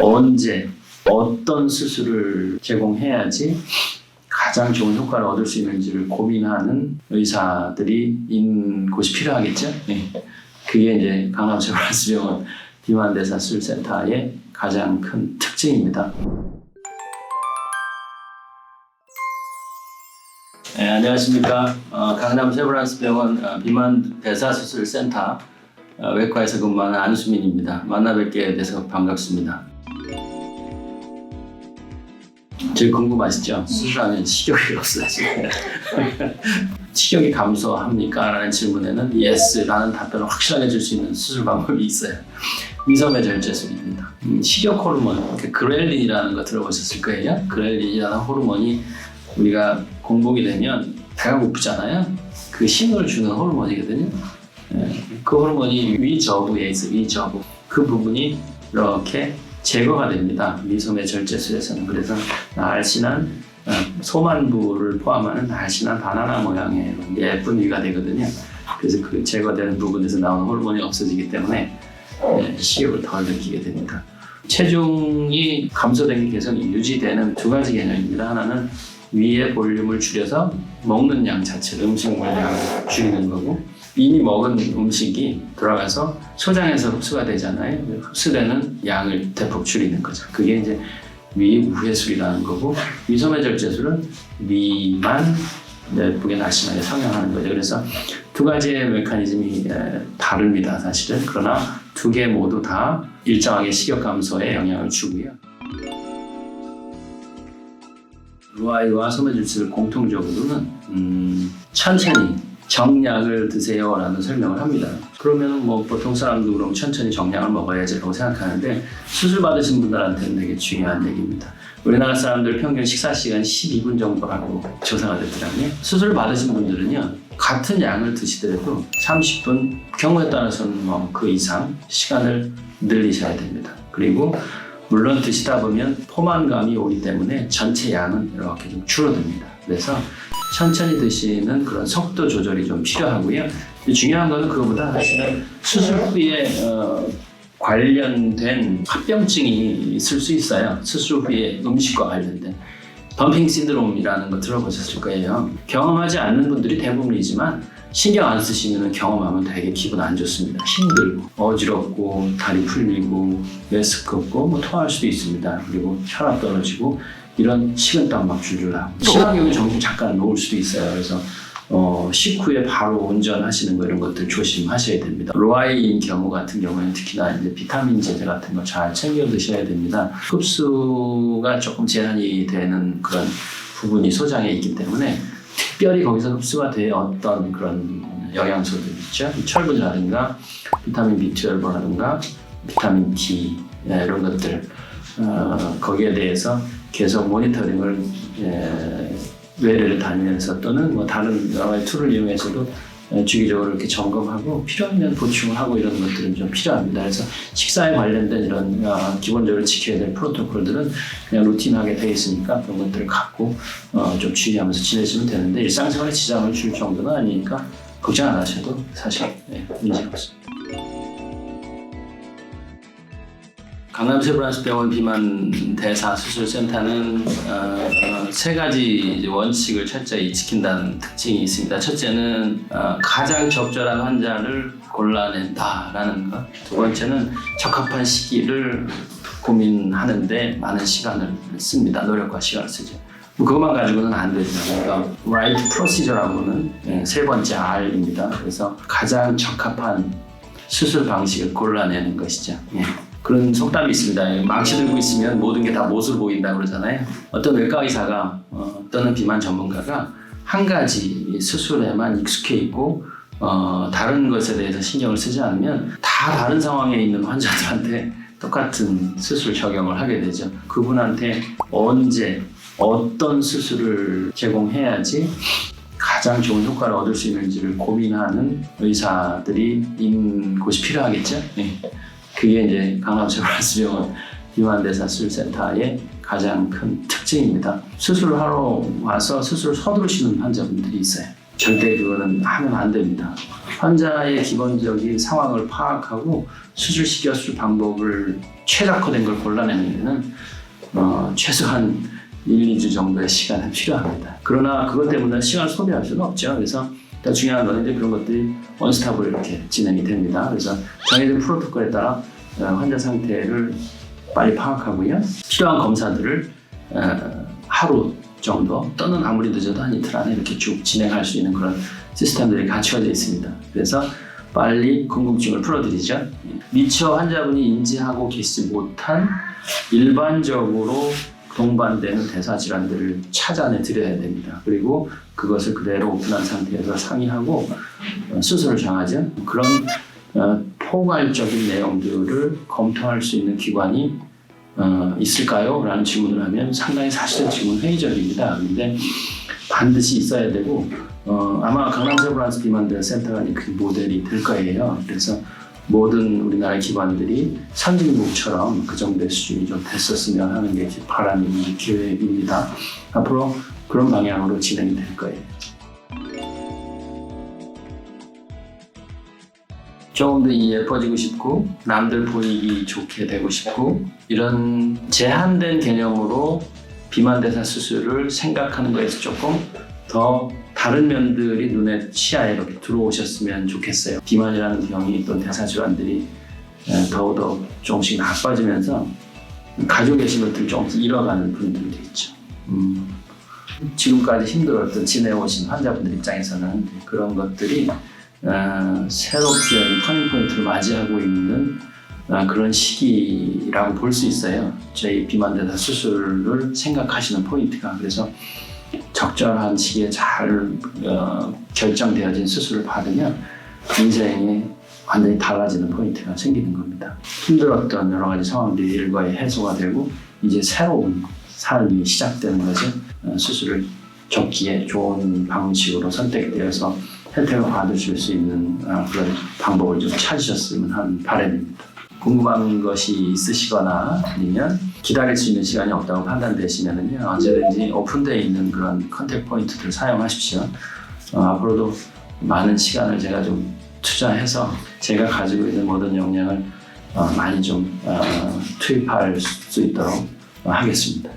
언제 어떤 수술을 제공해야지 가장 좋은 효과를 얻을 수 있는지를 고민하는 의사들이 있는 곳이 필요하겠죠. 네. 그게 이제 강남세브란스병원 비만대사술센터의 가장 큰 특징입니다. 네, 안녕하십니까. 강남세브란스병원 비만대사수술센터 외과에서 근무하는 안수민입니다. 만나 뵙게 돼서 반갑습니다. 제일 궁금하시죠? 수술하면 식욕이 없어지나요? 식욕이 감소합니까? 라는 질문에는 yes 라는 답변을 확실하게 줄 수 있는 수술 방법이 있어요. 미섬의 절제술입니다. 식욕 호르몬, 그렐린이라는 거 들어보셨을 거예요. 그렐린이라는 호르몬이 우리가 공복이 되면 배가 고프잖아요. 그 신호를 주는 호르몬이거든요. 그 호르몬이 위저부에 있어요. 위저부. 그 부분이 이렇게 제거가 됩니다. 미섬의 절제술에서는. 그래서 날씬한 소만부를 포함하는 날씬한 바나나 모양의 예쁜 위가 되거든요. 그래서 그 제거되는 부분에서 나오는 호르몬이 없어지기 때문에 식욕을 덜 느끼게 됩니다. 체중이 감소된 게 계속 유지되는 두 가지 개념입니다. 하나는 위의 볼륨을 줄여서 먹는 양 자체, 음식물량을 줄이는 거고, 이미 먹은 음식이 들어가서 소장에서 흡수가 되잖아요. 흡수되는 양을 대폭 줄이는 거죠. 그게 이제 위우회술이라는 거고, 미섬의 절제술은 위만 예쁘게 날씬하게 성형하는 거죠. 그래서 두 가지의 메커니즘이 다릅니다, 사실은. 그러나 두 개 모두 다 일정하게 식욕 감소에 영향을 주고요. 루아이와 섬유질술을 공통적으로는 천천히 정량을 드세요라는 설명을 합니다. 그러면 뭐 보통 사람도 그럼 천천히 정량을 먹어야지라고 생각하는데, 수술 받으신 분들한테는 되게 중요한 얘기입니다. 우리나라 사람들 평균 식사 시간 12분 정도라고 조사가 됐더라고요. 수술 받으신 분들은요, 같은 양을 드시더라도 30분, 경우에 따라서는 뭐 그 이상 시간을 늘리셔야 됩니다. 그리고 물론 드시다 보면 포만감이 오기 때문에 전체 양은 이렇게 좀 줄어듭니다. 그래서 천천히 드시는 그런 속도 조절이 좀 필요하고요. 중요한 거는 그거보다 사실은 수술 후에 관련된 합병증이 있을 수 있어요. 수술 후에 음식과 관련된 덤핑 신드롬이라는 거 들어보셨을 거예요. 경험하지 않는 분들이 대부분이지만 신경 안 쓰시면 경험하면 되게 기분 안 좋습니다. 힘들고 어지럽고 다리 풀리고 메스껍고 뭐 토할 수도 있습니다. 그리고 혈압 떨어지고 이런 식은땀 막 줄줄 나고 심하게 정신 잠깐 놓을 수도 있어요. 그래서 식후에 바로 운전하시는 거 이런 것들 조심하셔야 됩니다. 로아이인 경우 같은 경우에는 특히나 이제 비타민 제제 같은 거 잘 챙겨 드셔야 됩니다. 흡수가 조금 제한이 되는 그런 부분이 소장에 있기 때문에 특별히 거기서 흡수가 될 어떤 그런 영양소들 있죠. 철분이라든가 비타민 B12라든가 비타민 D 이런 것들 거기에 대해서 계속 모니터링을 외래를 다니면서 또는 뭐 다른 여러 가지 툴을 이용해서도 주기적으로 이렇게 점검하고 필요하면 보충을 하고 이런 것들은 좀 필요합니다. 그래서 식사에 관련된 이런 기본적으로 지켜야 될 프로토콜들은 그냥 루틴하게 돼 있으니까 그런 것들을 갖고 좀 주의하면서 지내시면 되는데, 일상생활에 지장을 줄 정도는 아니니까 걱정 안 하셔도 사실 문제가 없습니다. 강남세브란스병원 비만대사수술센터는 세 가지 원칙을 철저히 지킨다는 특징이 있습니다. 첫째는 가장 적절한 환자를 골라낸다라는 것. 두 번째는 적합한 시기를 고민하는데 많은 시간을 씁니다. 노력과 시간을 쓰죠. 그것만 가지고는 안 되죠. 그러니까 right procedure라고는 세 번째 R입니다. 그래서 가장 적합한 수술 방식을 골라내는 것이죠. 그런 속담이 있습니다. 망치 들고 있으면 모든 게 다 못으로 보인다고 그러잖아요. 어떤 외과 의사가 또는 비만 전문가가 한 가지 수술에만 익숙해 있고 다른 것에 대해서 신경을 쓰지 않으면 다 다른 상황에 있는 환자들한테 똑같은 수술 적용을 하게 되죠. 그분한테 언제 어떤 수술을 제공해야지 가장 좋은 효과를 얻을 수 있는지를 고민하는 의사들이 있는 곳이 필요하겠죠. 그게 이제 강남세브란스병원 비만대사술센터의 가장 큰 특징입니다. 수술을 하러 와서 수술을 서두르시는 환자분들이 있어요. 절대 그거는 하면 안 됩니다. 환자의 기본적인 상황을 파악하고 수술 방법을 최적화된 걸 골라내는 데는 최소한 1, 2주 정도의 시간이 필요합니다. 그러나 그것 때문에 시간을 소비할 수는 없죠. 그래서 중요한 건 이제 그런 것들이 원스톱으로 이렇게 진행이 됩니다. 그래서 정해진 프로토콜에 따라 환자 상태를 빨리 파악하고요. 필요한 검사들을 하루 정도 또는 아무리 늦어도 한 이틀 안에 이렇게 쭉 진행할 수 있는 그런 시스템들이 갖춰져 있습니다. 그래서 빨리 궁금증을 풀어드리죠. 미처 환자분이 인지하고 계시지 못한 일반적으로 동반되는 대사질환들을 찾아내 드려야 됩니다. 그리고 그것을 그대로 오픈한 상태에서 상의하고 수술을 정하죠. 그런 포괄적인 내용들을 검토할 수 있는 기관이 있을까요? 라는 질문을 하면 상당히 사실은 질문 회의적입니다. 근데 반드시 있어야 되고 아마 강남세브란스 비만대 센터가 그 모델이 될 거예요. 그래서 모든 우리나라 기관들이 선진국처럼 그 정도의 수준이 좀 됐었으면 하는 게 바람입니다. 계획입니다. 앞으로 그런 방향으로 진행이 될 거예요. 조금 더 예뻐지고 싶고 남들 보이기 좋게 되고 싶고 이런 제한된 개념으로 비만대사 수술을 생각하는 거에서 조금 더 다른 면들이 눈에 시야에 이렇게 들어오셨으면 좋겠어요. 비만이라는 병이 또 대사질환들이 더욱더 조금씩 나빠지면서 가지고 계신 것들을 조금씩 잃어가는 분들도 있죠. 지금까지 힘들었던 지내오신 환자분들 입장에서는 그런 것들이 새롭게 터닝포인트를 맞이하고 있는 그런 시기라고 볼 수 있어요. 저희 비만대사 수술을 생각하시는 포인트가. 그래서 적절한 시기에 잘 결정되어진 수술을 받으면 인생이 완전히 달라지는 포인트가 생기는 겁니다. 힘들었던 여러 가지 상황들이 일과에 해소가 되고 이제 새로운 삶이 시작되는 거죠. 수술을 적기에 좋은 방식으로 선택되어서 혜택을 받으실 수 있는 그런 방법을 좀 찾으셨으면 하는 바람입니다. 궁금한 것이 있으시거나 아니면 기다릴 수 있는 시간이 없다고 판단되시면은요, 언제든지 오픈되어 있는 그런 컨택 포인트들 사용하십시오. 앞으로도 많은 시간을 제가 좀 투자해서 제가 가지고 있는 모든 역량을 많이 좀 투입할 수 있도록 하겠습니다.